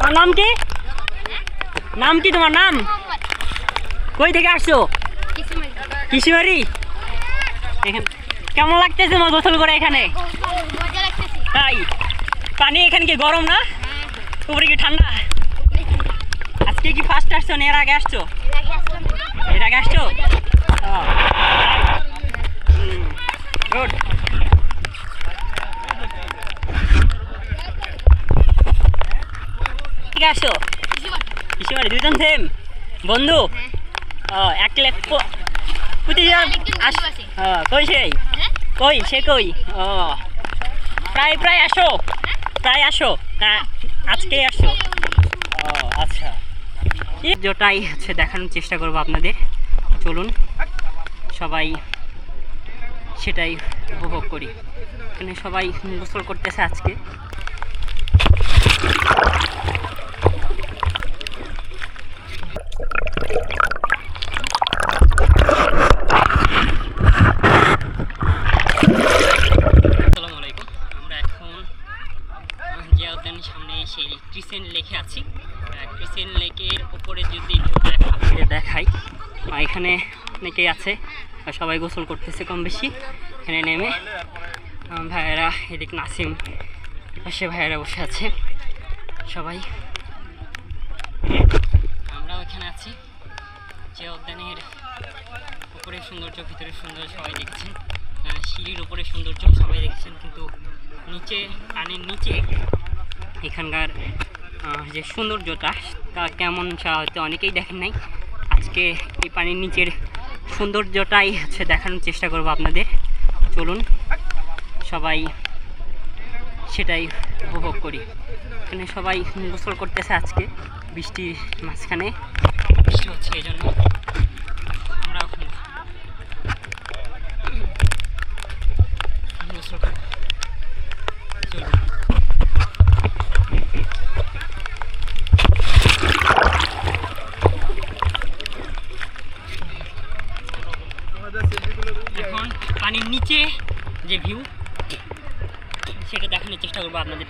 তোমার নাম কি? নাম কি তোমার নাম? কই থেকে আসছো? কৃষিবাড়ি। কেমন লাগতেছে তোমার গোসল করে এখানে? তাই পানি এখানে কি গরম না? উপরে কি ঠান্ডা? আজকে কি ফার্স্ট আসছো না এর আগে আসছো? এর আগে আসছো? গুড। ঠিক আসো কৃষিবাড়ি দুজন সেম বন্ধু। এক লাখ কই সেই কই সে কই? প্রায় প্রায় আসো, প্রায় আসো না আজকেই আসো? আচ্ছা, যেটাই হচ্ছে দেখানোর চেষ্টা করবো আপনাদের। চলুন সবাই সেটাই উপভোগ করি। এখানে সবাই গোসল করতেছে আজকে। সামনে সেই ক্রিসেন্ট লেকে আছি। ক্রিসেন্ট লেকের উপরে যদি দেখাই, এখানে অনেকেই আছে, সবাই গোসল করতেছে কম বেশি। এখানে নেমে ভাইয়েরা, এদিক নাসিম পাশে ভাইয়েরা বসে আছে সবাই। আমরাও এখানে আছি। যে উদ্যানের উপরে সৌন্দর্য, ভিতরে সৌন্দর্য সবাই দেখছেন। সিঁড়ির উপরে সৌন্দর্য সবাই দেখছেন, কিন্তু নিচে পানির নিচে এখানকার যে সৌন্দর্যটা তা কেমন তা হয়তো অনেকেই দেখেন নাই। আজকে এই পানির নিচের সৌন্দর্যটাই হচ্ছে দেখানোর চেষ্টা করব আপনাদের। চলুন সবাই সেটাই উপভোগ করি। এখানে সবাই গোসল করতেছে আজকে বৃষ্টির মাঝখানে। বৃষ্টি হচ্ছে এই জন্য আমরাও গোসল করি। চলুন। এখন পানির নিচে যে ভিউ সেটা দেখানোর চেষ্টা করবো আপনাদের।